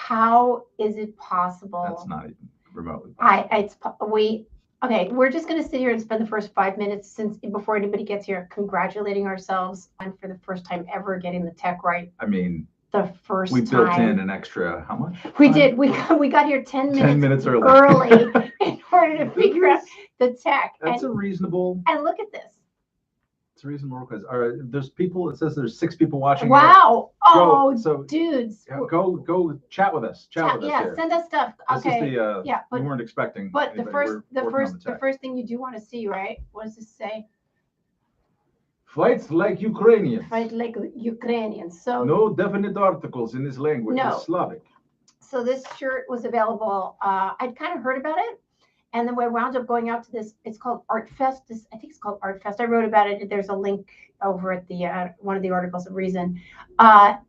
How is it possible? That's not even remotely possible. Okay, we're just going to sit here and spend the first 5 minutes before anybody gets here congratulating ourselves on for the first time ever getting the tech right. I mean, the first we time. built in an extra, how much? We did. We got here 10 minutes early in order to figure out the tech. That's a reasonable. And look at this. It's a reasonable request. All right, there's people. It says there's 6 people watching. Wow. Dudes. Go chat with us. Chat with us. Yeah, here. Send us stuff. Okay. We weren't expecting. But the first thing you do want to see, right? What does this say? Fight like Ukrainians. Fight like Ukrainians. So no definite articles in this language. No. It's Slavic. So this shirt was available. I'd kind of heard about it. And then we wound up going out to this. It's called Art Fest. I think it's called Art Fest. I wrote about it. There's a link over at the one of the articles of Reason.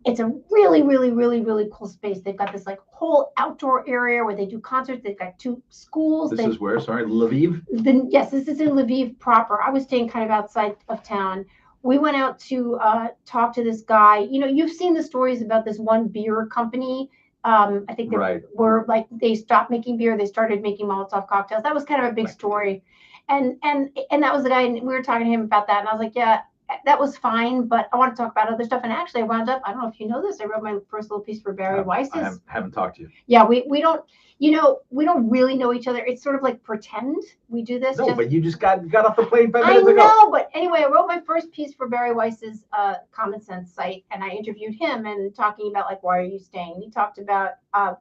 It's a really, really, really, really cool space. They've got this like whole outdoor area where they do concerts. They've got 2 schools. This is where? Sorry, Lviv? Yes, this is in Lviv proper. I was staying kind of outside of town. We went out to talk to this guy. You know, you've seen the stories about this one beer company. I think they were like, they stopped making beer. They started making Molotov cocktails. That was kind of a big story. And that was the guy, and we were talking to him about that. And I was like, yeah, that was fine, but I want to talk about other stuff. And actually I wound up, I don't know if you know this, I wrote my first little piece for Barry Weiss's. I haven't talked to you. Yeah, we don't, we don't really know each other. It's sort of like pretend we do this. No, but you just got off the plane 5 minutes ago. I know, but anyway, I wrote my first piece for Barry Weiss's Common Sense site, and I interviewed him and talking about like, why are you staying? He talked about,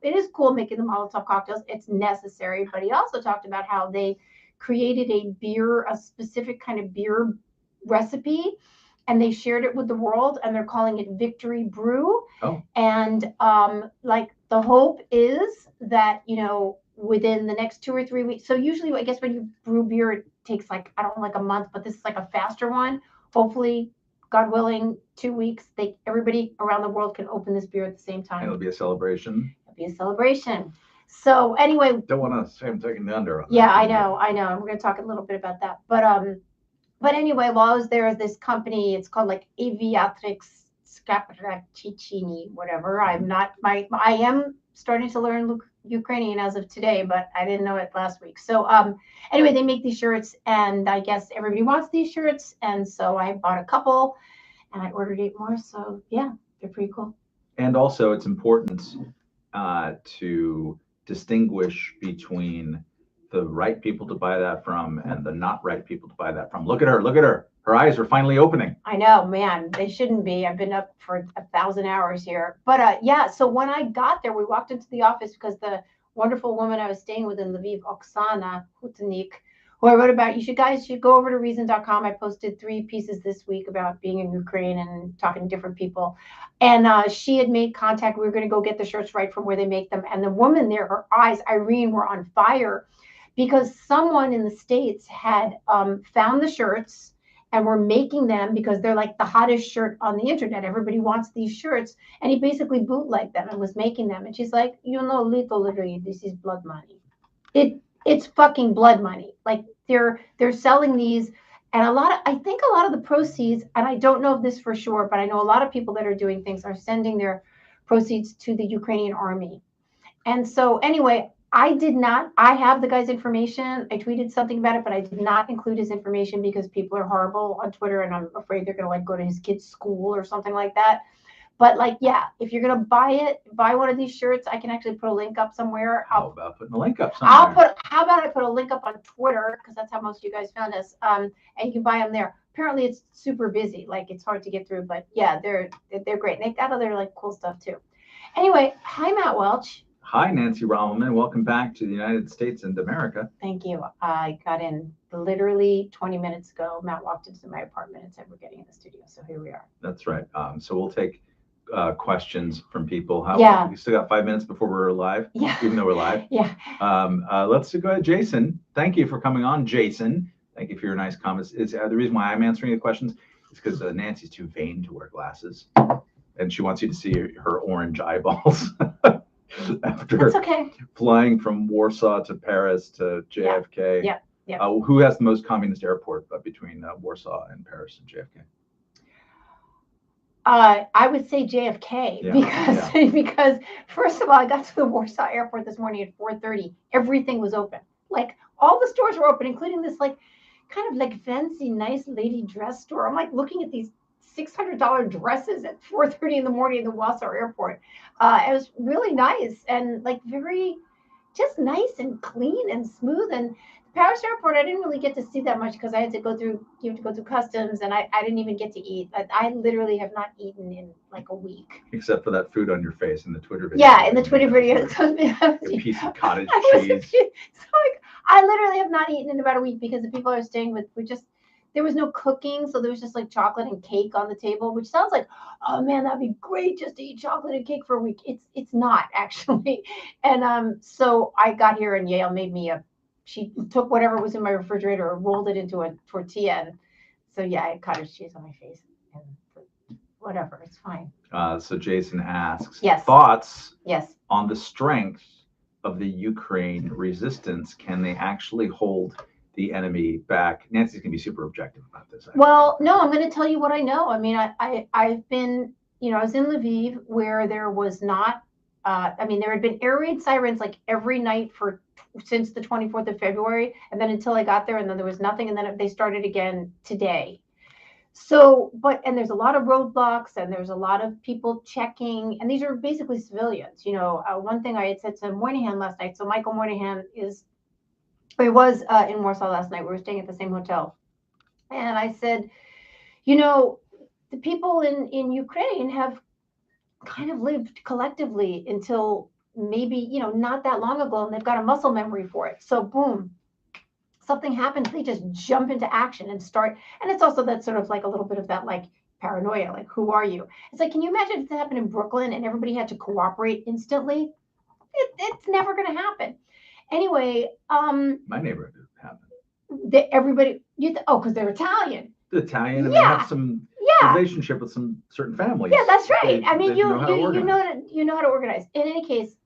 it is cool making the Molotov cocktails. It's necessary, but he also talked about how they created a specific kind of beer recipe, and they shared it with the world, and they're calling it Victory Brew. Oh. And like the hope is that, within the next 2 or 3 weeks. So usually, I guess when you brew beer, it takes like, I don't know, like a month, but this is like a faster one. Hopefully, God willing, 2 weeks, everybody around the world can open this beer at the same time. And it'll be a celebration. So anyway, don't want to say I'm taking the under on that. Yeah, I know. And we're going to talk a little bit about that. But anyway, while I was there, this company, it's called like Aviatrix Scapracicini, whatever. I am starting to learn Ukrainian as of today, but I didn't know it last week. So anyway, they make these shirts, and I guess everybody wants these shirts. And so I bought a couple, and I ordered 8 more. So yeah, they're pretty cool. And also it's important to distinguish between the right people to buy that from and the not right people to buy that from. Look at her. Her eyes are finally opening. I know, man. They shouldn't be. I've been up for 1,000 hours here. But yeah, so when I got there, we walked into the office because the wonderful woman I was staying with in Lviv, Oksana Hutanik, who I wrote about, you guys should go over to reason.com. I posted 3 pieces this week about being in Ukraine and talking to different people. And she had made contact. We were going to go get the shirts right from where they make them. And the woman there, her eyes, Irene, were on fire because someone in the States had found the shirts and were making them because they're like the hottest shirt on the internet. Everybody wants these shirts. And he basically bootlegged them and was making them. And she's like, literally, this is blood money. It's fucking blood money. Like they're selling these, and I think a lot of the proceeds, and I don't know this for sure, but I know a lot of people that are doing things are sending their proceeds to the Ukrainian army. And so anyway, I have the guy's information. I tweeted something about it, but I did not include his information because people are horrible on Twitter, and I'm afraid they're going to like go to his kid's school or something like that. But like, yeah, if you're going to buy one of these shirts, I can actually put a link up somewhere. How about putting a link up somewhere? How about I put a link up on Twitter, because that's how most of you guys found us. And you can buy them there. Apparently it's super busy. Like it's hard to get through, but yeah, they're great. And they've got other like cool stuff too. Anyway, hi, Matt Welch. Hi, Nancy Rommelman. Welcome back to the United States and America. Thank you. I got in literally 20 minutes ago. Matt walked into my apartment and said, we're getting in the studio. So here we are. That's right. So we'll take questions from people. Yeah. We still got 5 minutes before we're live. Yeah. Even though we're live. Yeah. Let's go ahead, Jason. Thank you for coming on, Jason. Thank you for your nice comments. The reason why I'm answering the questions is because Nancy's too vain to wear glasses, and she wants you to see her orange eyeballs. After flying from Warsaw to Paris to JFK. Yeah. Who has the most communist airport between Warsaw and Paris and JFK? I would say JFK Yeah, because yeah. because first of all, I got to the Warsaw airport this morning at 4:30. Everything was open. Like all the stores were open, including this like kind of like fancy, nice lady dress store. I'm like looking at these $600 dresses at 4:30 in the morning in the Warsaw airport. It was really nice and like very just nice and clean and smooth. And the Paris airport, I didn't really get to see that much because I had to go through, you have to go through customs, and I didn't even get to eat. I literally have not eaten in like a week. Except for that food on your face in the Twitter video. Yeah, in the Twitter video, A piece of cottage I was cheese. so like, I literally have not eaten in about a week because the people I was staying with were just there was no cooking, so there was just like chocolate and cake on the table, which sounds like, oh man, that'd be great just to eat chocolate and cake for a week. It's not actually, and so I got here and Yale made me a. She took whatever was in my refrigerator, rolled it into a tortilla, and so yeah, I had cottage cheese on my face and whatever, it's fine. So Jason asks, Yes. thoughts Yes. on the strength of the Ukraine resistance? Can they actually hold the enemy back? Nancy's gonna be super objective about this. Well, no, I'm going to tell you what I know. I mean, I've been, I was in Lviv where there was not, I mean, there had been air raid sirens like every night since the 24th of February, and then until I got there, and then there was nothing, and then they started again today. So, and there's a lot of roadblocks, and there's a lot of people checking, and these are basically civilians. One thing I had said to Moynihan last night. So Michael Moynihan he was in Warsaw last night. We were staying at the same hotel. And I said, the people in Ukraine have kind of lived collectively until maybe, not that long ago, and they've got a muscle memory for it. So boom, something happens, they just jump into action and start. And it's also that sort of like a little bit of that like paranoia, like, who are you? It's like, can you imagine if it happened in Brooklyn and everybody had to cooperate instantly? It's never going to happen. Anyway, my neighborhood happened. Everybody, because they're Italian. The Italian, and they have some relationship with some certain families. Yeah, that's right. I mean, you know how to organize. In any case,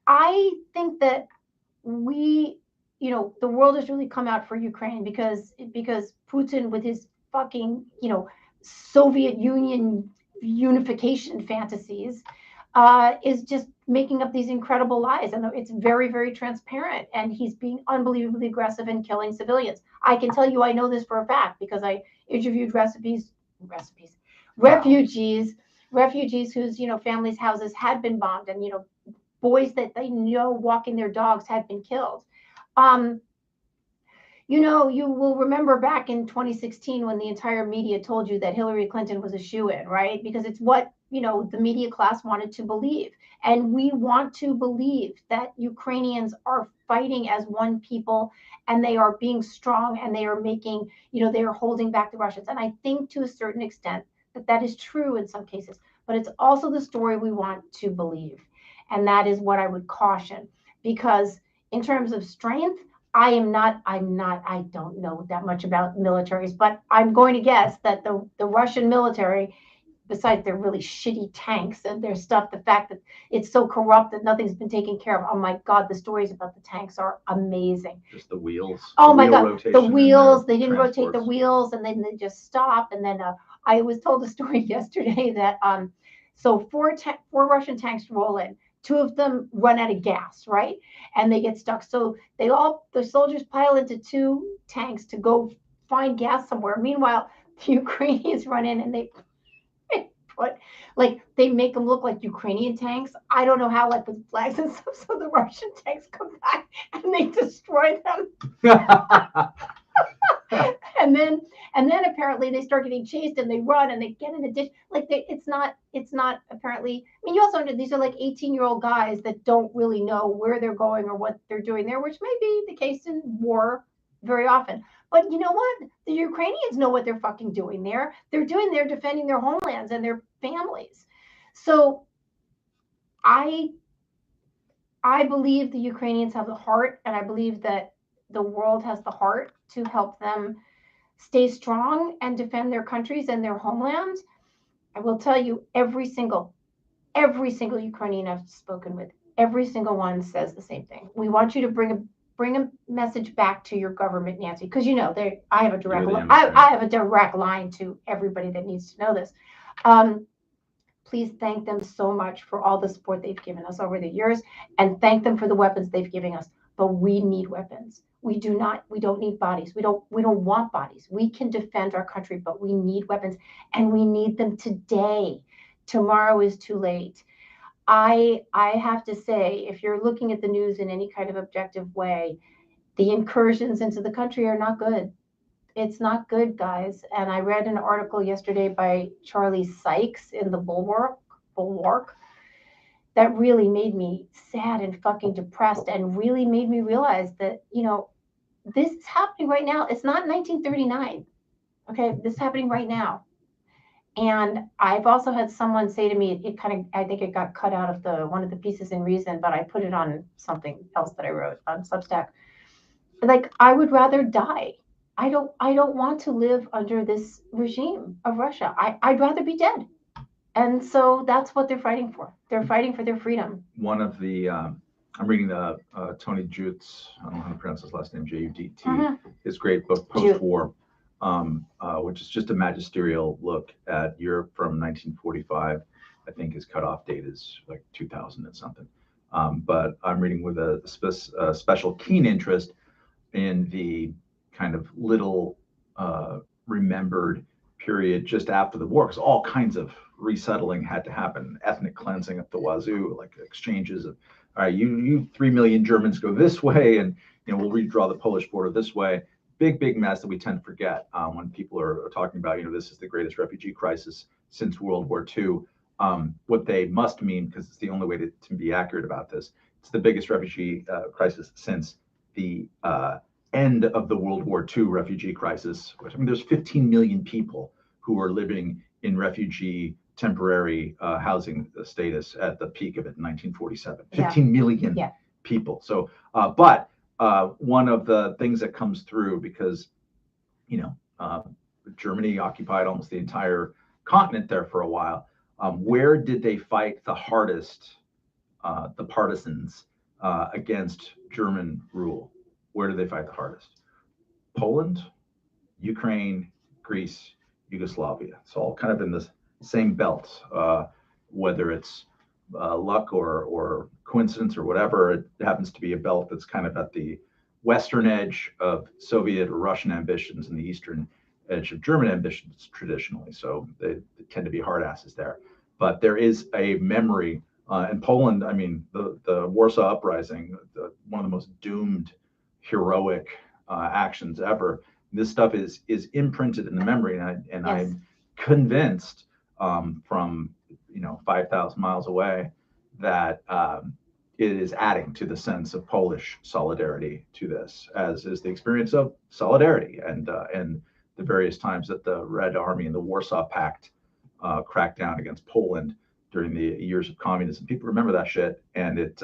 I think that the world has really come out for Ukraine because Putin, with his fucking Soviet Union unification fantasies, is just making up these incredible lies, and it's very, very transparent, and he's being unbelievably aggressive and killing civilians. I can tell you I know this for a fact because I interviewed refugees whose families' houses had been bombed, and boys that they know walking their dogs had been killed. You will remember back in 2016 when the entire media told you that Hillary Clinton was a shoo-in, right? Because it's what the media class wanted to believe. And we want to believe that Ukrainians are fighting as one people, and they are being strong, and they are making, they are holding back the Russians. And I think to a certain extent that is true in some cases, but it's also the story we want to believe. And that is what I would caution, because in terms of strength, I don't know that much about militaries, but I'm going to guess that the Russian military, besides their really shitty tanks and their stuff, the fact that it's so corrupt that nothing's been taken care of. Oh my God, the stories about the tanks are amazing. Just the wheels. Oh my God, the wheels. They didn't rotate the wheels, and then they just stopped. And then I was told a story yesterday that so four Russian tanks roll in. Two of them run out of gas, right? And they get stuck. So the soldiers pile into two tanks to go find gas somewhere. Meanwhile, the Ukrainians run in and they they make them look like Ukrainian tanks. I don't know how, like with flags and stuff. So the Russian tanks come back and they destroy them. and then apparently they start getting chased and they run and they get in a ditch. It's not apparently. I mean, you also know these are like 18-year-old guys that don't really know where they're going or what they're doing there, which may be the case in war very often. But you know what? The Ukrainians know what they're fucking doing there. They're defending their homelands and their families. So I believe the Ukrainians have the heart, and I believe that the world has the heart to help them stay strong and defend their countries and their homelands. I will tell you, every single Ukrainian I've spoken with, every single one says the same thing. We want you to bring a message back to your government, Nancy, because I have a direct line to everybody that needs to know this. Please thank them so much for all the support they've given us over the years, and thank them for the weapons they've given us. But we need weapons. We don't need bodies. We don't want bodies. We can defend our country, but we need weapons, and we need them today. Tomorrow is too late. I have to say, if you're looking at the news in any kind of objective way, the incursions into the country are not good. It's not good, guys. And I read an article yesterday by Charlie Sykes in the Bulwark that really made me sad and fucking depressed, and really made me realize that, this is happening right now. It's not 1939. Okay, this is happening right now. And I've also had someone say to me, it kind of, I think it got cut out of the one of the pieces in Reason, but I put it on something else that I wrote on Substack. Like, I would rather die. I don't want to live under this regime of Russia. I'd rather be dead. And so that's what they're fighting for. They're fighting for their freedom. One of the I'm reading the Tony Jute's, I don't know how to pronounce his last name, Judt, his great book Post-War, which is just a magisterial look at Europe from 1945. I think his cutoff date is like 2000 and something. But I'm reading with a special keen interest in the kind of little remembered period just after the war, because all kinds of resettling had to happen, ethnic cleansing at the wazoo, like exchanges of, all right, you 3 million Germans go this way, and we'll redraw the Polish border this way. Big mess that we tend to forget when people are talking about, this is the greatest refugee crisis since World War II. What they must mean, because it's the only way to be accurate about this, it's the biggest refugee crisis since the end of the World War II refugee crisis. I mean, there's 15 million people who are living in refugee temporary housing status at the peak of it in 1947. 15 million people. So, but one of the things that comes through, because, Germany occupied almost the entire continent there for a while. Where did they fight the hardest, the partisans against German rule? Where did they fight the hardest? Poland, Ukraine, Greece, Yugoslavia. It's all kind of in the same belt, whether it's luck or coincidence or whatever. It happens to be a belt that's kind of at the western edge of Soviet or Russian ambitions and the eastern edge of German ambitions traditionally. So they tend to be hard asses there. But there is a memory in Poland. I mean, the Warsaw Uprising, one of the most doomed heroic actions ever. This stuff is imprinted in the memory, and I'm convinced from 5,000 miles away that it is adding to the sense of Polish solidarity to this, as is the experience of solidarity and the various times that the Red Army and the Warsaw Pact cracked down against Poland during the years of communism. People remember that shit, and it's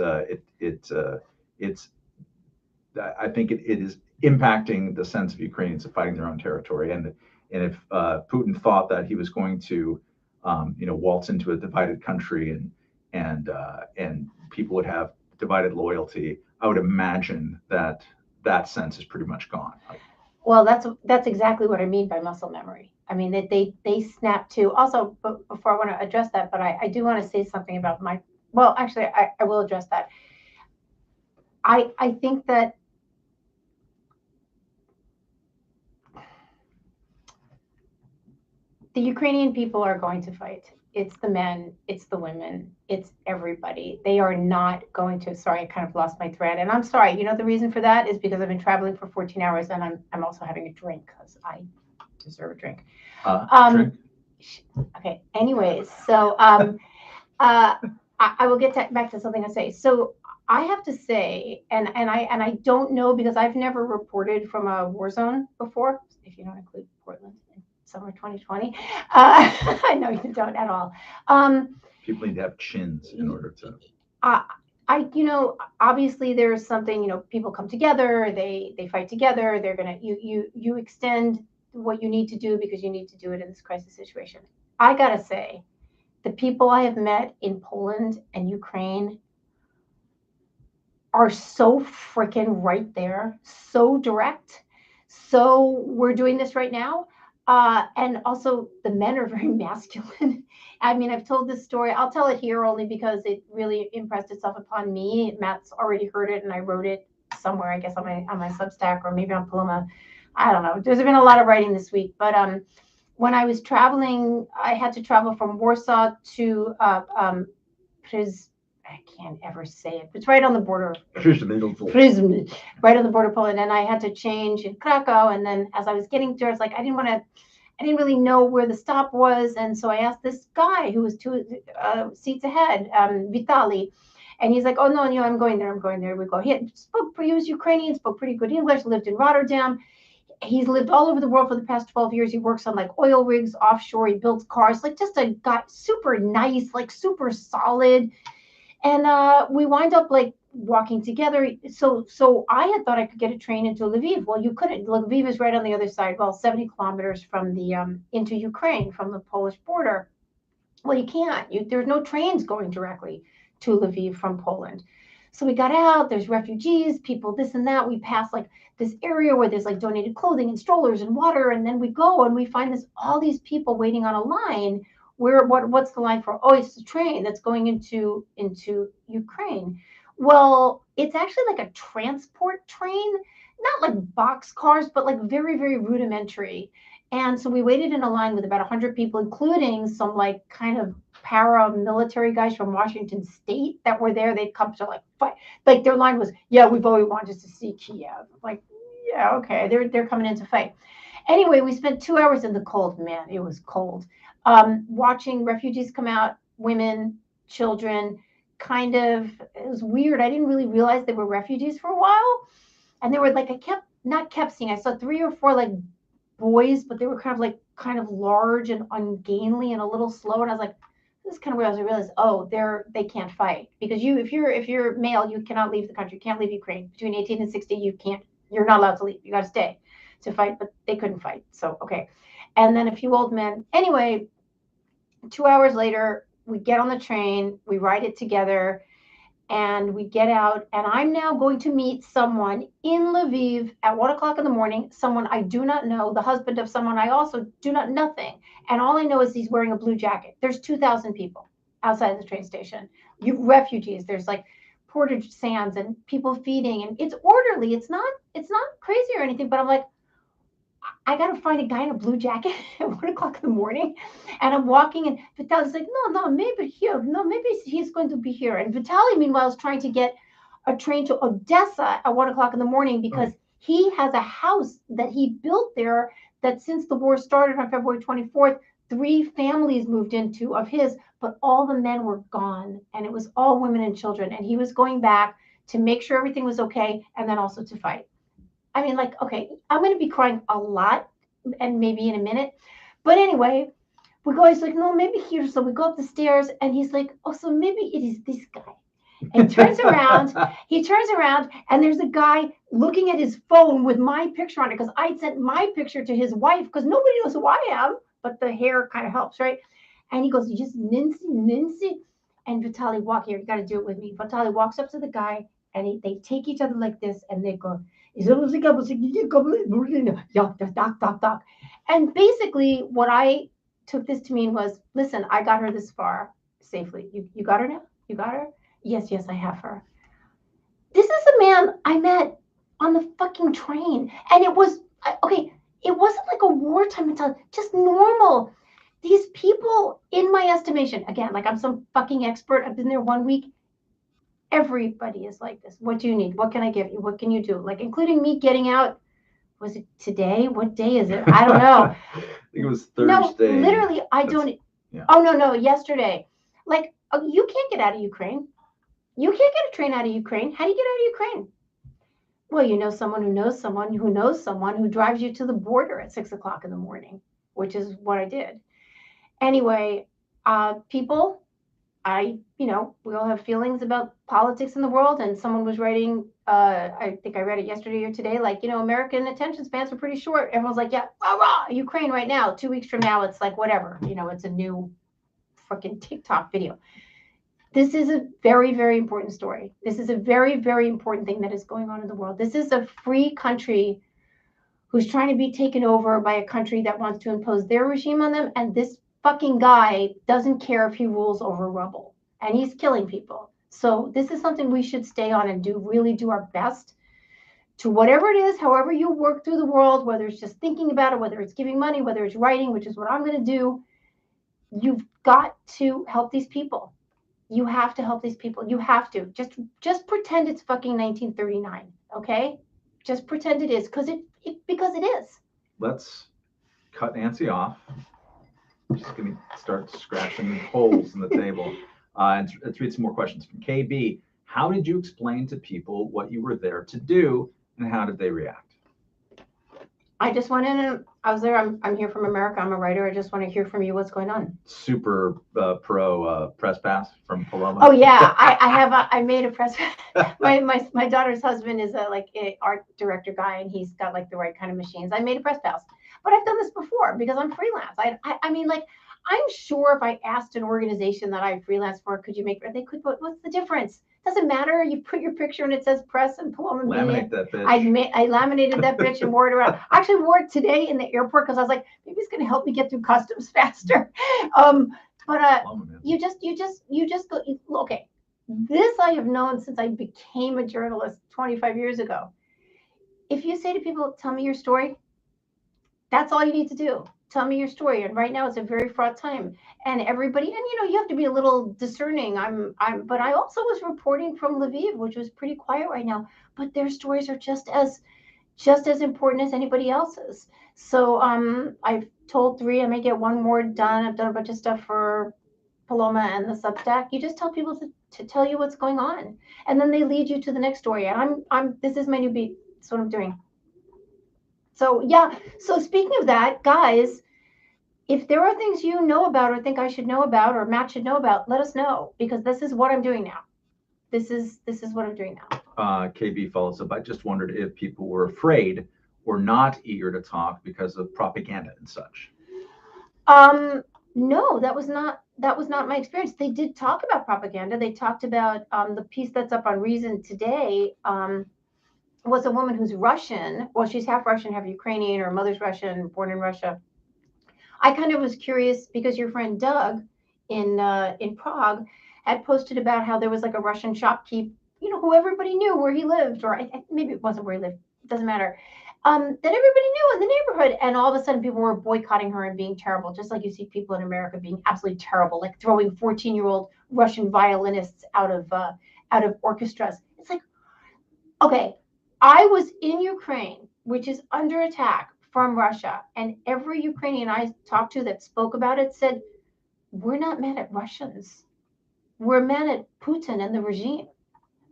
I think it is impacting the sense of Ukrainians of fighting their own territory. And if Putin thought that he was going to, waltz into a divided country and people would have divided loyalty, I would imagine that sense is pretty much gone. Well, that's exactly what I mean by muscle memory. I mean, that they snap to. Also, before I want to address that, but I do want to say something about well, actually, I will address that. I think that the Ukrainian people are going to fight. It's the men, it's the women, it's everybody. They are not going to. Sorry, I kind of lost my thread, and I'm sorry. The reason for that is because I've been traveling for 14 hours, and I'm also having a drink because I deserve a drink. Drink. Okay. Anyways, so I will get back to something I say. So I have to say, and I don't know, because I've never reported from a war zone before, if you don't include Portland in summer 2020. I know you don't at all. People need to have chins in order to. Obviously there's something, people come together, they fight together. They're gonna you extend what you need to do because you need to do it in this crisis situation. I gotta say, the people I have met in Poland and Ukraine are so freaking right there, so direct. So we're doing this right now. And also the men are very masculine. I mean, I've told this story. I'll tell it here only because it really impressed itself upon me. Matt's already heard it, and I wrote it somewhere, I guess, on my Substack or maybe on Paloma. I don't know. There's been a lot of writing this week, but when I was traveling, I had to travel from Warsaw to I can't ever say it. It's right on the border. Prizm, right on the border of Poland, and I had to change in Krakow. And then as I was getting there, I was like, I didn't really know where the stop was, and so I asked this guy who was two seats ahead, Vitaly, and he's like, "Oh no, I'm going there. I'm going there." We go. He was Ukrainian, spoke pretty good English, lived in Rotterdam. He's lived all over the world for the past 12 years. He works on like oil rigs offshore. He builds cars, like just a guy, super nice, like super solid. And we wind up like walking together. So I had thought I could get a train into Lviv. Well, you couldn't. Lviv is right on the other side, well, 70 kilometers from the into Ukraine from the Polish border. Well, you can't. There's no trains going directly to Lviv from Poland. So we got out. There's refugees, people, this and that. We pass like this area where there's like donated clothing and strollers and water, and then we go and we find all these people waiting on a line. What's the line for? Oh, it's the train that's going into Ukraine. Well, it's actually like a transport train, not like box cars, but like very, very rudimentary. And so we waited in a line with about 100 people, including some like kind of paramilitary guys from Washington State that were there. They'd come to like fight. Like their line was, "Yeah, we've always wanted to see Kiev." Like, yeah, okay, they're coming in to fight. Anyway, we spent 2 hours in the cold. Man, it was cold. Watching refugees come out, women, children, it was weird. I didn't really realize they were refugees for a while. And they were like, I kept seeing, I saw 3 or 4 like boys, but they were kind of large and ungainly and a little slow. And I was like, this is kind of weird. I realized, oh, they can't fight because if you're male, you cannot leave the country. You can't leave Ukraine. Between 18 and 60, you're not allowed to leave. You got to stay to fight, but they couldn't fight. So, okay. And then a few old men. Anyway, 2 hours later, we get on the train, we ride it together, and we get out. And I'm now going to meet someone in Lviv at 1 o'clock in the morning, someone I do not know, the husband of someone I also do not, nothing. And all I know is he's wearing a blue jacket. There's 2,000 people outside the train station. Refugees, there's like portage sands and people feeding, and it's orderly. It's not crazy or anything, but I'm like, I got to find a guy in a blue jacket at 1 o'clock in the morning. And I'm walking, and Vitaly's like, no, maybe here. No, maybe he's going to be here. And Vitaly, meanwhile, is trying to get a train to Odessa at 1 o'clock in the morning because he has a house that he built there that since the war started on February 24th, 3 families moved into of his, but all the men were gone. And it was all women and children. And he was going back to make sure everything was okay and then also to fight. I mean, like, okay, I'm going to be crying a lot and maybe in a minute. But anyway, we go, he's like, no, maybe here. So we go up the stairs and he's like, oh, so maybe it is this guy. And he turns around and there's a guy looking at his phone with my picture on it because I sent my picture to his wife because nobody knows who I am, but the hair kind of helps, right? And he goes, you just Nancy. And Vitaly, walk here. You got to do it with me. Vitaly walks up to the guy and they take each other like this and they go, and basically what I took this to mean was, listen, I got her this far safely. You got her now? You got her? Yes, I have her. This is a man I met on the fucking train. And it was, okay, it wasn't like a wartime mentality, just normal. These people, in my estimation, again, like I'm some fucking expert. I've been there 1 week. Everybody is like this. What do you need? What can I give you? What can you do? Like, including me getting out. Was it today? What day is it? I don't know. I think it was Thursday. No, literally, I don't. Yeah. Oh, no, yesterday. Like, you can't get out of Ukraine. You can't get a train out of Ukraine. How do you get out of Ukraine? Well, you know someone who knows someone who knows someone who drives you to the border at 6 o'clock in the morning, which is what I did. Anyway, people, we all have feelings about politics in the world. And someone was writing, I think I read it yesterday or today, like, American attention spans are pretty short. Everyone's like, yeah, rah, Ukraine right now. 2 weeks from now, it's like, whatever, it's a new freaking TikTok video. This is a very, very important story. This is a very, very important thing that is going on in the world. This is a free country who's trying to be taken over by a country that wants to impose their regime on them. And this fucking guy doesn't care if he rules over rubble, and he's killing people. So this is something we should stay on and really do our best to whatever it is, however you work through the world, whether it's just thinking about it, whether it's giving money, whether it's writing, which is what I'm going to do. You've got to help these people. You have to help these people. You have to just pretend it's fucking 1939, okay? Just pretend it is, because it is. Let's cut Nancy off. I'm just going to start scratching holes in the table. And let's read some more questions from KB. How did you explain to people what you were there to do, and how did they react? I just went in and I was there. I'm here from America. I'm a writer. I just want to hear from you. What's going on? Super pro press pass from Paloma. Oh yeah, I made a press pass. My daughter's husband is a art director guy, and he's got like the right kind of machines. I made a press pass, but I've done this before because I'm freelance. I mean, like, I'm sure if I asked an organization that I freelance for, could you make? They could, but what's the difference? Doesn't matter. You put your picture and it says press and Paloma. Laminate that bitch. I laminated that bitch and wore it around. I actually wore it today in the airport because I was like, maybe it's going to help me get through customs faster. But you just go, okay. This I have known since I became a journalist 25 years ago. If you say to people, tell me your story, that's all you need to do. Tell me your story. And right now it's a very fraught time. And everybody, and you have to be a little discerning. But I also was reporting from Lviv, which was pretty quiet right now. But their stories are just as important as anybody else's. So I've told 3. I may get 1 more done. I've done a bunch of stuff for Paloma and the Substack. You just tell people to tell you what's going on, and then they lead you to the next story. And this is my new beat. That's what I'm doing. So yeah. So speaking of that, guys, if there are things you know about or think I should know about or Matt should know about, let us know, because this is what I'm doing now. This is what I'm doing now. KB follows up. I just wondered if people were afraid or not eager to talk because of propaganda and such. No, that was not my experience. They did talk about propaganda. They talked about the piece that's up on Reason today. Was a woman who's Russian. Well, she's half Russian, half Ukrainian. Her mother's Russian, born in Russia. I kind of was curious because your friend Doug in Prague had posted about how there was like a Russian shopkeep, who everybody knew where he lived, or maybe it wasn't where he lived. It doesn't matter. That everybody knew in the neighborhood, and all of a sudden people were boycotting her and being terrible, just like you see people in America being absolutely terrible, like throwing 14-year-old Russian violinists out of orchestras. It's like, okay, I was in Ukraine, which is under attack from Russia, and every Ukrainian I talked to that spoke about it said, we're not mad at Russians. We're mad at Putin and the regime.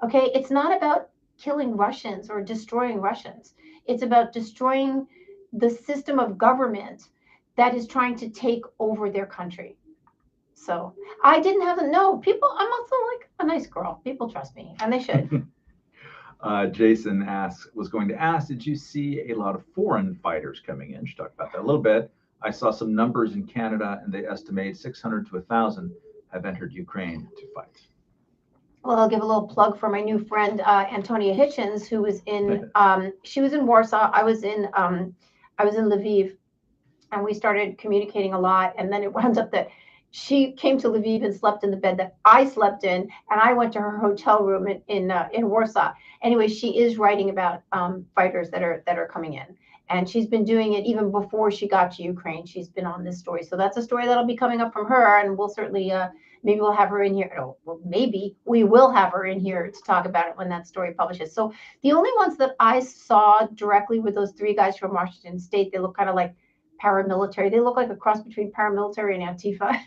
Okay, it's not about killing Russians or destroying Russians. It's about destroying the system of government that is trying to take over their country. So I didn't have to know. People, I'm also like a nice girl. People trust me, and they should. Jason was going to ask, did you see a lot of foreign fighters coming in? She talked about that a little bit. I saw some numbers in Canada, and they estimate 600 to 1,000 have entered Ukraine to fight. Well, I'll give a little plug for my new friend, Antonia Hitchens, who was in, she was in Warsaw. I was in Lviv, and we started communicating a lot. And then it wound up that she came to Lviv and slept in the bed that I slept in, and I went to her hotel room in Warsaw. Anyway, she is writing about fighters that are coming in, and she's been doing it even before she got to Ukraine. She's been on this story, so that's a story that'll be coming up from her, and we'll certainly maybe we'll have her in here. Oh, well, maybe we will have her in here to talk about it when that story publishes. So the only ones that I saw directly were those 3 guys from Washington State. They look kind of like paramilitary. They look like a cross between paramilitary and Antifa.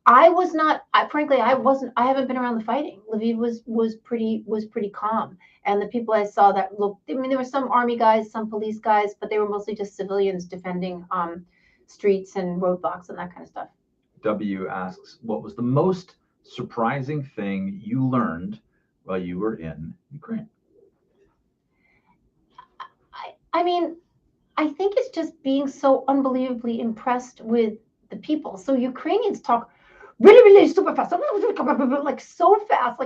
I was not. Frankly, I wasn't. I haven't been around the fighting. Lviv was pretty calm, and the people I saw that looked. I mean, there were some army guys, some police guys, but they were mostly just civilians defending streets and roadblocks and that kind of stuff. W asks, what was the most surprising thing you learned while you were in Ukraine? I mean, I think it's just being so unbelievably impressed with the people. So Ukrainians talk really, really super fast, like so fast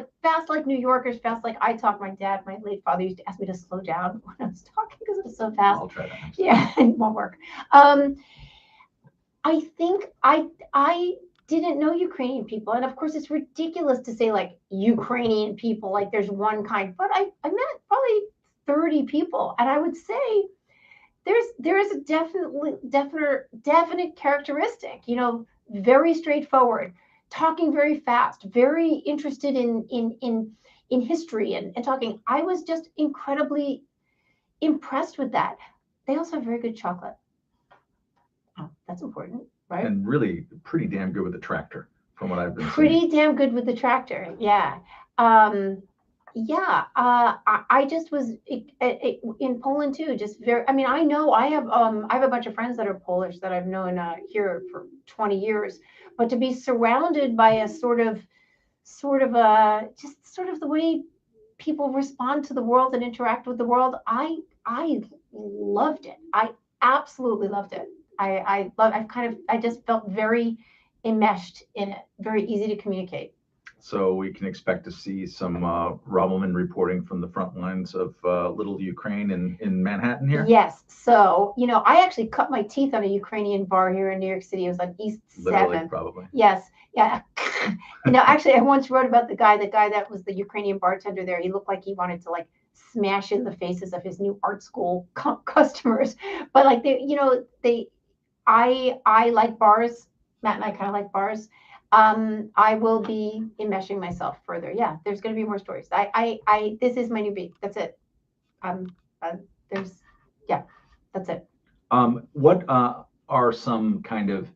like New Yorkers, fast like I talk. My dad, my late father, used to ask me to slow down when I was talking because it was so fast. I'll try that next time. Yeah, it won't work. Um, I think I didn't know Ukrainian people, and of course it's ridiculous to say like Ukrainian people, like there's one kind, but I met probably 30 people, and I would say there is a definite characteristic, very straightforward, talking very fast, very interested in history and talking. I was just incredibly impressed with that. They also have very good chocolate. Oh, that's important, right? And really pretty damn good with the tractor, from what I've been Pretty seeing. damn good with the tractor. Yeah. Um, yeah. I just was in Poland too. Just very. I mean, I know I have a bunch of friends that are Polish that I've known here for 20 years, but to be surrounded by a just sort of the way people respond to the world and interact with the world, I loved it. I absolutely loved it. I just felt very enmeshed in it, very easy to communicate. So we can expect to see some Robelman reporting from the front lines of Little Ukraine in Manhattan here. Yes. So, I actually cut my teeth on a Ukrainian bar here in New York City. It was on East Literally, 7th. probably. Yes. Yeah. Actually, I once wrote about the guy that was the Ukrainian bartender there. He looked like he wanted to like smash in the faces of his new art school customers. But like I like bars. Matt and I kind of like bars. I will be enmeshing myself further. Yeah, there's going to be more stories. This is my new beat. That's it. Um, there's, yeah, that's it. What are some kind of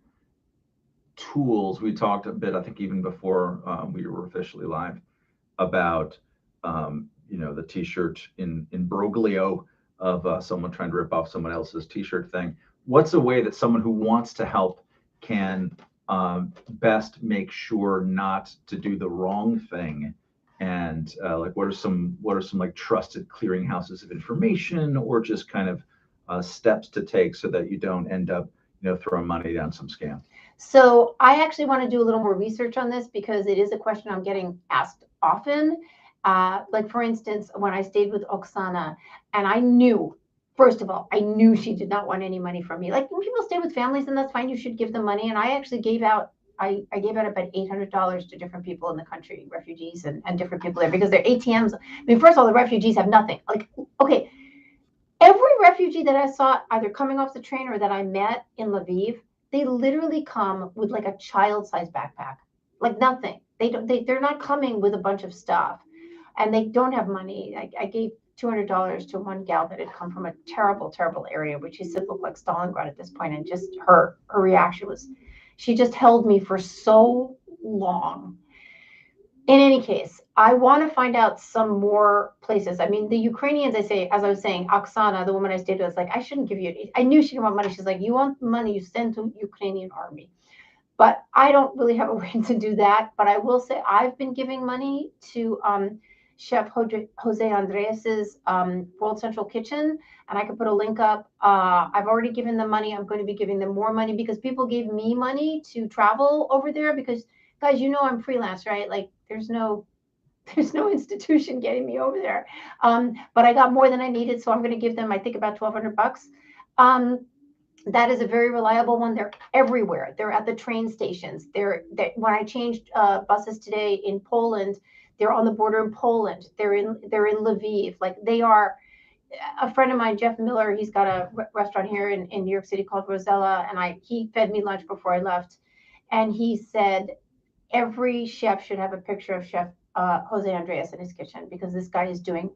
tools? We talked a bit, I think, even before we were officially live, about the T-shirt in broglio of someone trying to rip off someone else's T-shirt thing. What's a way that someone who wants to help can best make sure not to do the wrong thing? And like, what are some like trusted clearinghouses of information, or just kind of steps to take so that you don't end up throwing money down some scam? So I actually want to do a little more research on this because it is a question I'm getting asked often. Like for instance, when I stayed with Oksana, and I knew, first of all, I knew she did not want any money from me. Like when people stay with families, and that's fine, you should give them money. And I actually gave out, I gave out about $800 to different people in the country, refugees and different people there, because their ATMs. I mean, first of all, the refugees have nothing. Like, okay, every refugee that I saw either coming off the train or that I met in Lviv, they literally come with like a child-sized backpack, like nothing. They're not coming with a bunch of stuff, and they don't have money. I gave $200 to one gal that had come from a terrible, terrible area, which she said looked like Stalingrad at this point, and just her reaction was, she just held me for so long. In any case, I want to find out some more places. I mean, the Ukrainians, as I was saying, Oksana, the woman I stayed with, was like, I shouldn't give you. I knew she didn't want money. She's like, you want money, you send to Ukrainian army. But I don't really have a way to do that. But I will say I've been giving money to Chef Jose Andres's World Central Kitchen, and I can put a link up. I've already given them money. I'm going to be giving them more money because people gave me money to travel over there because, guys, I'm freelance, right? Like there's no institution getting me over there. But I got more than I needed, so I'm going to give them, I think, about $1,200. That is a very reliable one. They're everywhere. They're at the train stations. When I changed buses today in Poland, they're on the border in Poland. They're in Lviv. Like they are. A friend of mine, Jeff Miller, he's got a restaurant here in New York City called Rosella, and he fed me lunch before I left, and he said every chef should have a picture of Chef Jose Andres in his kitchen because this guy is doing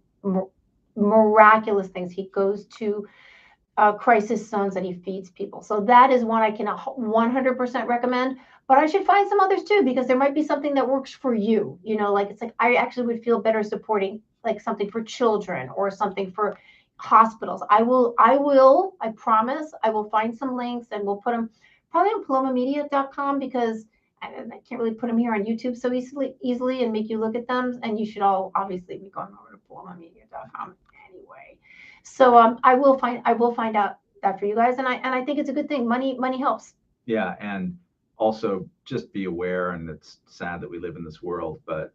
miraculous things. He goes to crisis zones and he feeds people. So that is one I can 100% recommend. But I should find some others too because there might be something that works for you. Like it's like I actually would feel better supporting like something for children or something for hospitals. I promise I will find some links and we'll put them probably on palomamedia.com because I can't really put them here on YouTube so easily and make you look at them. And you should all obviously be going over to palomamedia.com anyway. So I will find out that for you guys, and I think it's a good thing. Money helps. Yeah, and also just be aware, and it's sad that we live in this world, but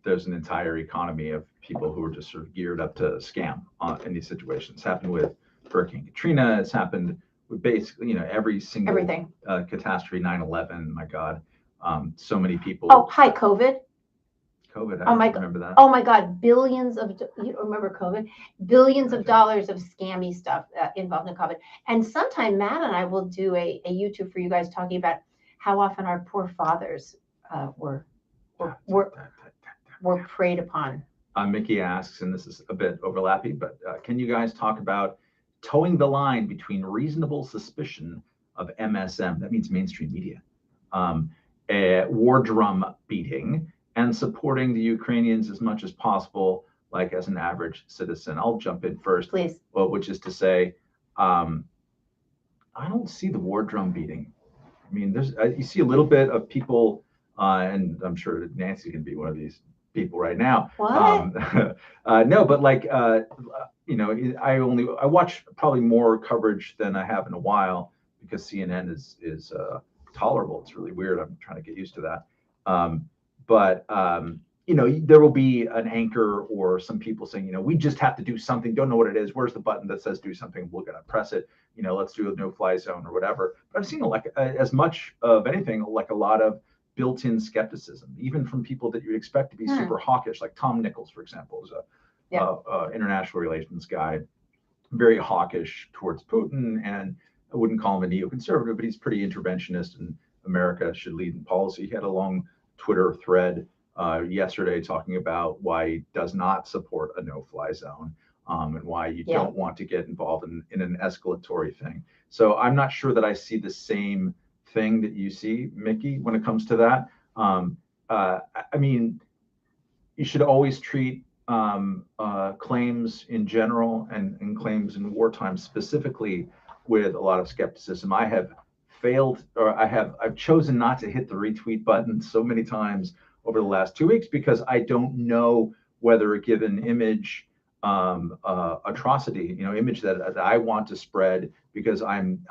there's an entire economy of people who are just sort of geared up to scam in these situations. It's happened with Hurricane Katrina. It's happened with basically, every single Everything. Catastrophe, 9/11. My God, so many people. Oh, hi, COVID. COVID. I Oh my remember that. Oh my God, you don't remember COVID? Billions of dollars of scammy stuff involved in COVID. And sometime Matt and I will do a YouTube for you guys talking about how often our poor fathers were preyed upon. Mickey asks, and this is a bit overlapping, but can you guys talk about towing the line between reasonable suspicion of MSM, that means mainstream media, a war drum beating, and supporting the Ukrainians as much as possible, like as an average citizen? I'll jump in first. Please. Well, which is to say, I don't see the war drum beating. I mean, you see a little bit of people, and I'm sure Nancy can be one of these people right now. What? No, but I watch probably more coverage than I have in a while because CNN is tolerable. It's really weird. I'm trying to get used to that. There will be an anchor or some people saying, we just have to do something. Don't know what it is. Where's the button that says do something? We're going to press it. Let's do a no-fly zone or whatever. But I've seen as much of anything, like a lot of built-in skepticism, even from people that you'd expect to be super hawkish, like Tom Nichols, for example, is a international relations guy, very hawkish towards Putin, and I wouldn't call him a neoconservative, but he's pretty interventionist, and America should lead in policy. He had a long Twitter thread yesterday talking about why he does not support a no-fly zone, and why you don't want to get involved in an escalatory thing. So I'm not sure that I see the same thing that you see, Mickey, when it comes to that. I mean, you should always treat claims in general and claims in wartime specifically with a lot of skepticism. I have failed, or I've chosen not to hit the retweet button so many times over the last 2 weeks because I don't know whether a given image, atrocity, image that I want to spread because I'm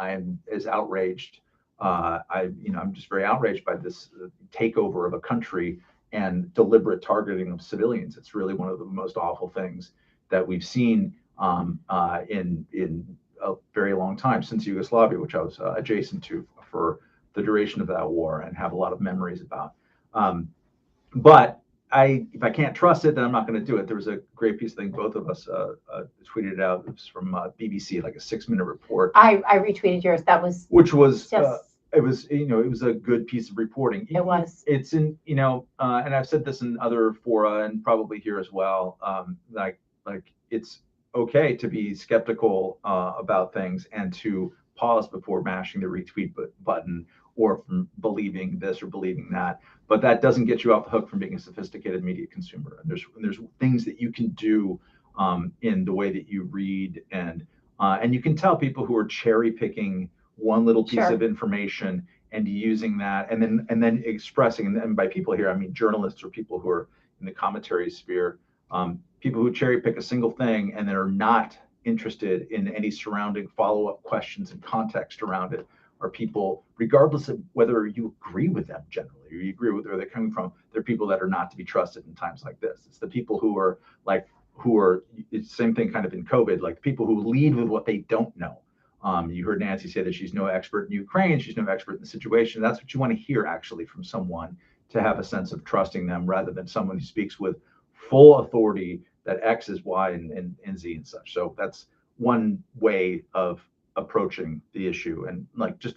as outraged. I'm just very outraged by this takeover of a country and deliberate targeting of civilians. It's really one of the most awful things that we've seen in a very long time, since Yugoslavia, which I was adjacent to for the duration of that war and have a lot of memories about. But if I can't trust it, then I'm not going to do it. There was a great piece, I think both of us tweeted it out. It was from BBC, like a 6-minute report. I retweeted yours. Which was it was a good piece of reporting. It was. It's in, and I've said this in other fora and probably here as well. Like it's okay to be skeptical about things and to pause before mashing the retweet button or from believing this or believing that. But that doesn't get you off the hook from being a sophisticated media consumer. And there's things that you can do in the way that you read, and you can tell people who are cherry picking one little piece of information and using that, and then expressing, and by people here I mean journalists or people who are in the commentary sphere, people who cherry pick a single thing and then are not interested in any surrounding follow-up questions and context around it, are people, regardless of whether you agree with them generally or you agree with where they're coming from, they're people that are not to be trusted in times like this. It's the people who are it's the same thing kind of in COVID, like people who lead with what they don't know. You heard Nancy say that she's no expert in Ukraine, she's no expert in the situation. That's what you want to hear actually from someone, to have a sense of trusting them, rather than someone who speaks with full authority that X is Y and Z and such. So that's one way of approaching the issue. And like, just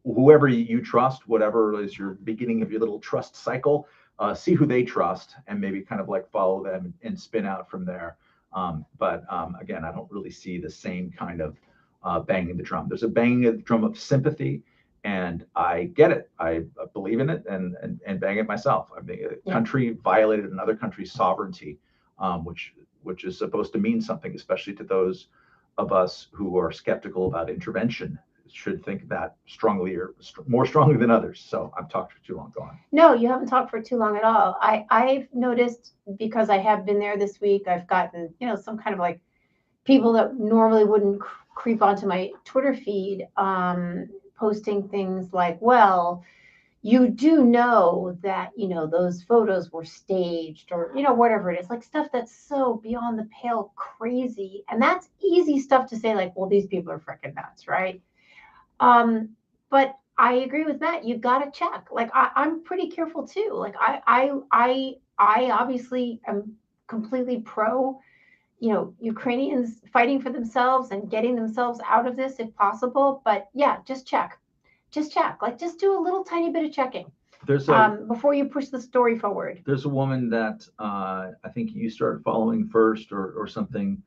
whoever you trust, whatever is your beginning of your little trust cycle, see who they trust and maybe kind of like follow them and spin out from there. But again, I don't really see the same kind of banging the drum. There's a banging of the drum of sympathy, and I get it. I believe in it and bang it myself. I mean, a country violated another country's sovereignty, which is supposed to mean something, especially to those of us who are skeptical about intervention, should think that strongly, or more strongly than others. So I've talked for too long. Go on. No, you haven't talked for too long at all. I've noticed, because I have been there this week, I've gotten, some kind of like people that normally wouldn't creep onto my Twitter feed, posting things like, well, you do know that, those photos were staged, or, whatever it is, like stuff that's so beyond the pale crazy. And that's easy stuff to say, like, well, these people are freaking nuts, right? But I agree with Matt. You got to check. Like, I'm pretty careful too. Like, I obviously am completely pro, Ukrainians fighting for themselves and getting themselves out of this if possible. But yeah, just check. Just check. Like, just do a little tiny bit of checking before you push the story forward. There's a woman that I think you started following first, or something.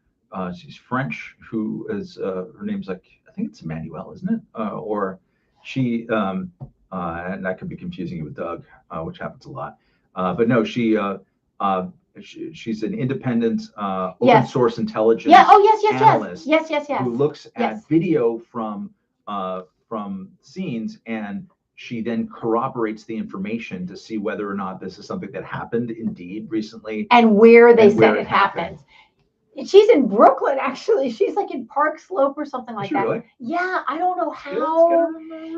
She's French, who is her name's like, I think it's Emmanuel, isn't it? Or she, and I could be confusing you with Doug, which happens a lot. But no, she's an independent open source intelligence analyst who looks at video from scenes, and she then corroborates the information to see whether or not this is something that happened indeed recently, and where they said it happened. She's in Brooklyn, actually. She's like in Park Slope or something like that. Really? Yeah, I don't know how.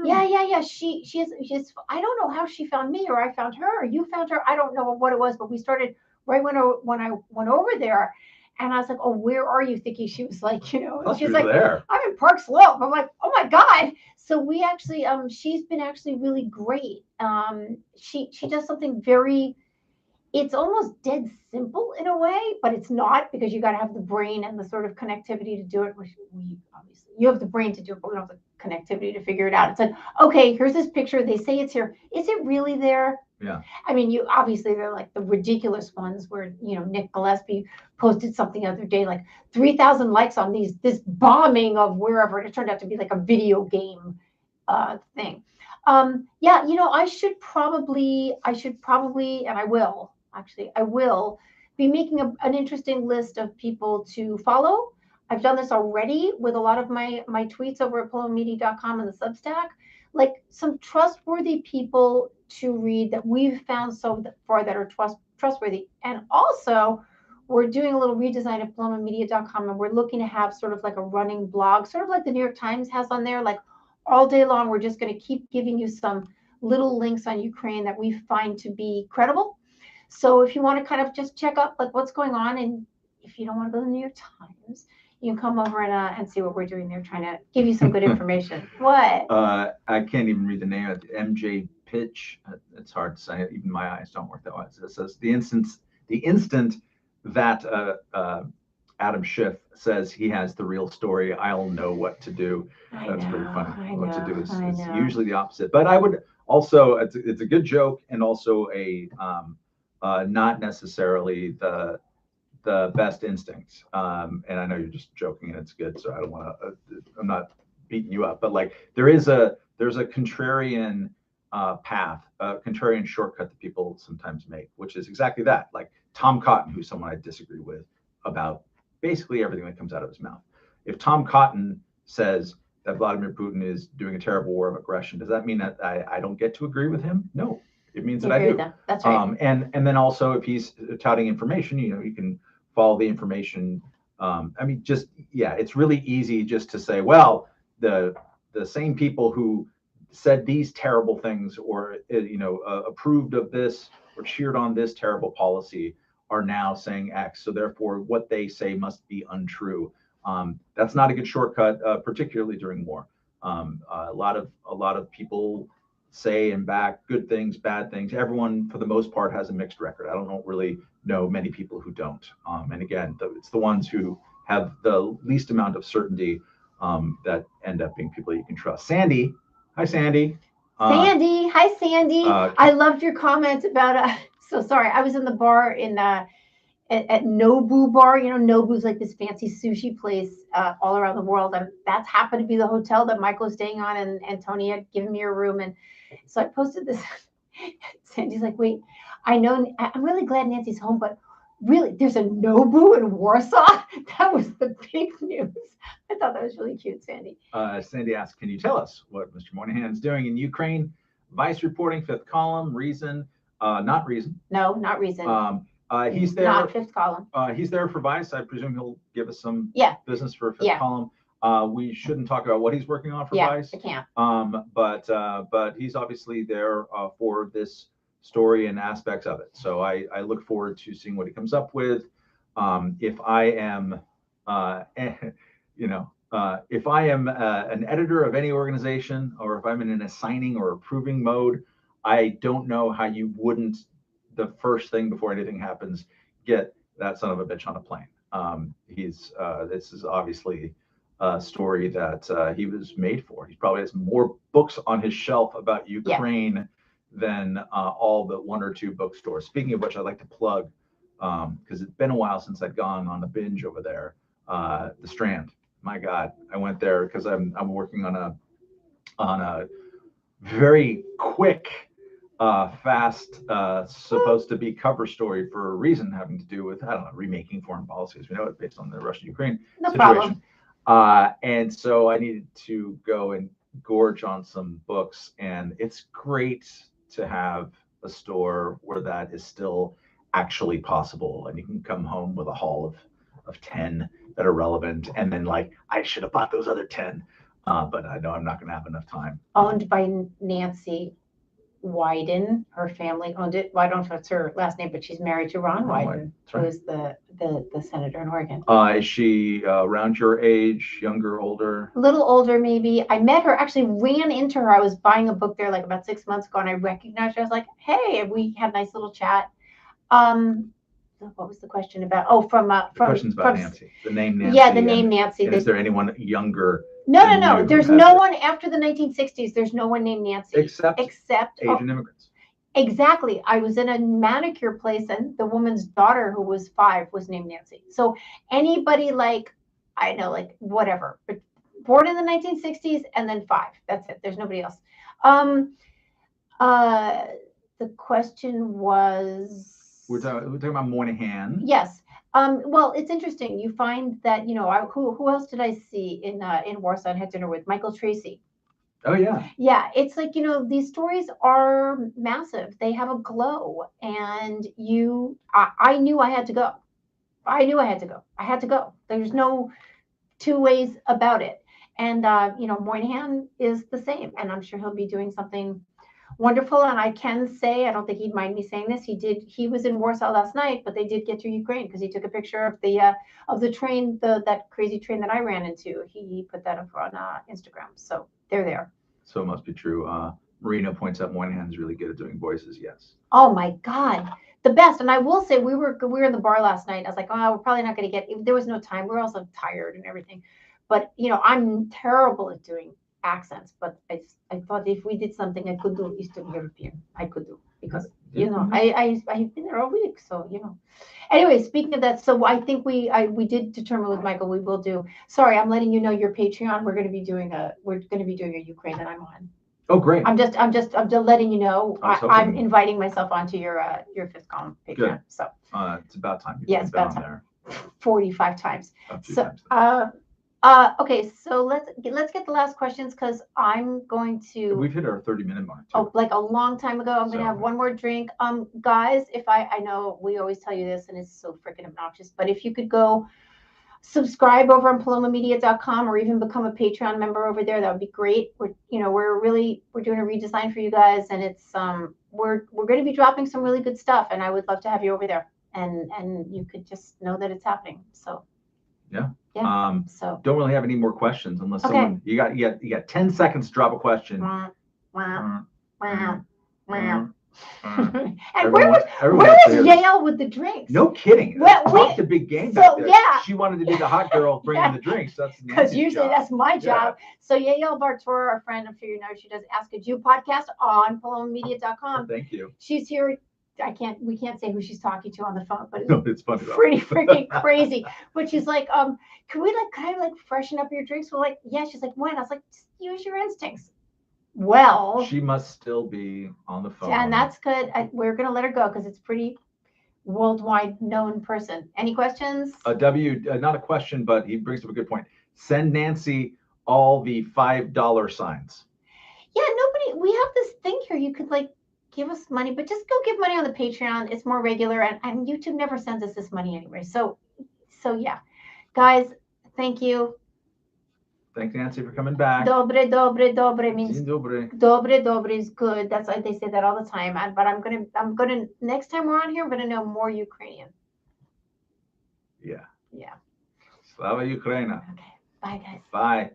Yeah. She is. I don't know how she found me or I found her or you found her. I don't know what it was, but we started right when I went over there, and I was like, "Oh, where are you?" Thinking she was like, she's like, there. "I'm in Park Slope." I'm like, "Oh my God!" So we actually, she's been actually really great. She does something very. It's almost dead simple in a way, but it's not, because you got to have the brain and the sort of connectivity to do it. Which we obviously, you have the brain to do it, but we don't have the connectivity to figure it out. It's like, okay, here's this picture. They say it's here. Is it really there? Yeah. I mean, you obviously, they're like the ridiculous ones where, Nick Gillespie posted something the other day, like 3,000 likes on this bombing of wherever, and it turned out to be like a video game thing. Yeah, I should probably, and I will be making an interesting list of people to follow. I've done this already with a lot of my tweets over at polomedia.com and the Substack, like some trustworthy people to read that we've found so far that are trustworthy. And also, we're doing a little redesign of polomedia.com, and we're looking to have sort of like a running blog, sort of like the New York Times has on there, like all day long. We're just going to keep giving you some little links on Ukraine that we find to be credible. So if you want to kind of just check up like what's going on, and if you don't want to go to the New York Times, you can come over and see what we're doing there, trying to give you some good information. What? I can't even read the name of it. MJ Pitch. It's hard to say. Even my eyes don't work that way. It says the instant that Adam Schiff says he has the real story, I'll know what to do. That's pretty funny. What to do is usually the opposite. But I would also, it's a good joke, and also a not necessarily the best instincts. And I know you're just joking, and it's good, so I don't want to. I'm not beating you up, but like there's a contrarian path, a contrarian shortcut that people sometimes make, which is exactly that. Like Tom Cotton, who's someone I disagree with about basically everything that comes out of his mouth. If Tom Cotton says that Vladimir Putin is doing a terrible war of aggression, does that mean that I don't get to agree with him? No, it means that I do. That's right. And then also, if he's touting information, you can follow the information. I mean, just it's really easy just to say, well, the same people who said these terrible things, or approved of this or cheered on this terrible policy, are now saying X, so therefore what they say must be untrue. That's not a good shortcut, particularly during war. A lot of people say and back good things, bad things. Everyone, for the most part, has a mixed record. I don't really know many people who don't. And again, it's the ones who have the least amount of certainty that end up being people you can trust. Sandy, hi Sandy. Sandy, hi Sandy. I loved your comment about. So sorry, I was in the bar at Nobu Bar. Nobu's like this fancy sushi place all around the world, and that's happened to be the hotel that Michael was staying on, and Tony had given me a room, and so I posted this. Sandy's like, wait, I know, I'm really glad Nancy's home, but really, there's a Nobu in Warsaw? That was the big news. I thought that was really cute, Sandy. Sandy asked, can you tell us what Mr. Moynihan's doing in Ukraine? Vice reporting, fifth column, reason, not reason. No, not reason. He's there. Not fifth column. He's there for Vice. I presume he'll give us some business for fifth column. We shouldn't talk about what he's working on for Yeah, Vice. I can't. But he's obviously there for this story and aspects of it. So I look forward to seeing what he comes up with. If I am, if I am an editor of any organization, or if I'm in an assigning or approving mode, I don't know how you wouldn't, the first thing before anything happens, get that son of a bitch on a plane. This is obviously a story that he was made for. He probably has more books on his shelf about Ukraine than all but one or two bookstores. Speaking of which, I'd like to plug, because it's been a while since I'd gone on a binge over there, the Strand. My God, I went there because I'm working on a very quick, fast, supposed to be cover story for a reason having to do with, I don't know, remaking foreign policy as we know it, based on the Russia-Ukraine situation. And so I needed to go and gorge on some books, and it's great to have a store where that is still actually possible, and you can come home with a haul of 10 that are relevant, and then like, I should have bought those other 10, but I know I'm not going to have enough time. Owned by Nancy Wyden. Her family owned it. Well, I don't know if it's her last name, but she's married to Ron Wyden, who is the senator in Oregon. Is she around your age, younger, older? A little older, maybe. I met her, actually ran into her. I was buying a book there like about 6 months ago, and I recognized her. I was like, hey, and we had a nice little chat. What was the question about? Oh, from questions about Nancy. The name Nancy. Yeah, the name Nancy. And is there anyone younger? No. There's no one after the 1960s. There's no one named Nancy. Except Asian immigrants. Exactly. I was in a manicure place, and the woman's daughter, who was 5, was named Nancy. So anybody like, I know, like whatever, but born in the 1960s and then 5. That's it. There's nobody else. The question was. We're talking about Moynihan. Yes. Well, it's interesting. You find that, who else did I see in Warsaw and had dinner with? Michael Tracy. Oh, yeah. Yeah. It's like, these stories are massive. They have a glow. And I knew I had to go. I had to go. There's no two ways about it. And, Moynihan is the same. And I'm sure he'll be doing something wonderful. And I can say, I don't think he'd mind me saying this, he was in Warsaw last night, but they did get to Ukraine because he took a picture of the train, that crazy train that I ran into. He put that up on Instagram. So they're there. So it must be true. Marino points out Moynihan's really good at doing voices. Yes. Oh my God, the best. And I will say, we were in the bar last night. I was like, oh, we're probably not going to get. There was no time. We're also tired and everything. But I'm terrible at doing accents, but I thought if we did something I could do Eastern European, I could do, because I've been there all week, so Anyway, speaking of that, so I think we did determine with Michael we will do. Sorry, I'm letting you know your Patreon. We're going to be doing a Ukraine that I'm on. Oh, great. I'm just letting you know. I'm inviting myself onto your Fifth Column Patreon. Good. So it's about time. Yes, about time. There 45 times. Times. Okay, so let's get the last questions, because I'm going to. We've hit our 30-minute mark too. Oh, like a long time ago. I'm gonna have one more drink. Guys, if I know we always tell you this and it's so freaking obnoxious, but if you could go subscribe over on palomamedia.com, or even become a Patreon member over there, that would be great. We're doing a redesign for you guys, and it's we're going to be dropping some really good stuff, and I would love to have you over there, and you could just know that it's happening. So yeah. So don't really have any more questions unless someone you got 10 seconds to drop a question. And where was Yale with the drinks? No kidding. Talked a big game back there. Yeah. She wanted to be the hot girl bringing the drinks. That's because usually that's my job. Yeah. So Yael Bartora, our friend, I'm sure you know, she does Ask a Jew podcast on palomamedia.com. Thank you. She's here. We can't say who she's talking to on the phone, but it's funny, pretty freaking crazy. But she's like, can we kind of freshen up your drinks? We're like, yeah. She's like, when? I was like, just use your instincts. Well, she must still be on the phone. Yeah, and that's good. We're gonna let her go because it's pretty worldwide known person. Any questions? Not a question, but he brings up a good point. Send Nancy all the $5 signs. Yeah, we have this thing here. You could give us money, but just go give money on the Patreon. It's more regular, and YouTube never sends us this money anyway. So yeah, guys, thank you. Thanks, Nancy, for coming back. Dobre means Dzień dobry. dobre is good. That's like they say that all the time. But I'm gonna next time we're on here, I'm gonna know more Ukrainian. Yeah. Yeah. Slava Ukraina. Okay. Bye, guys. Bye.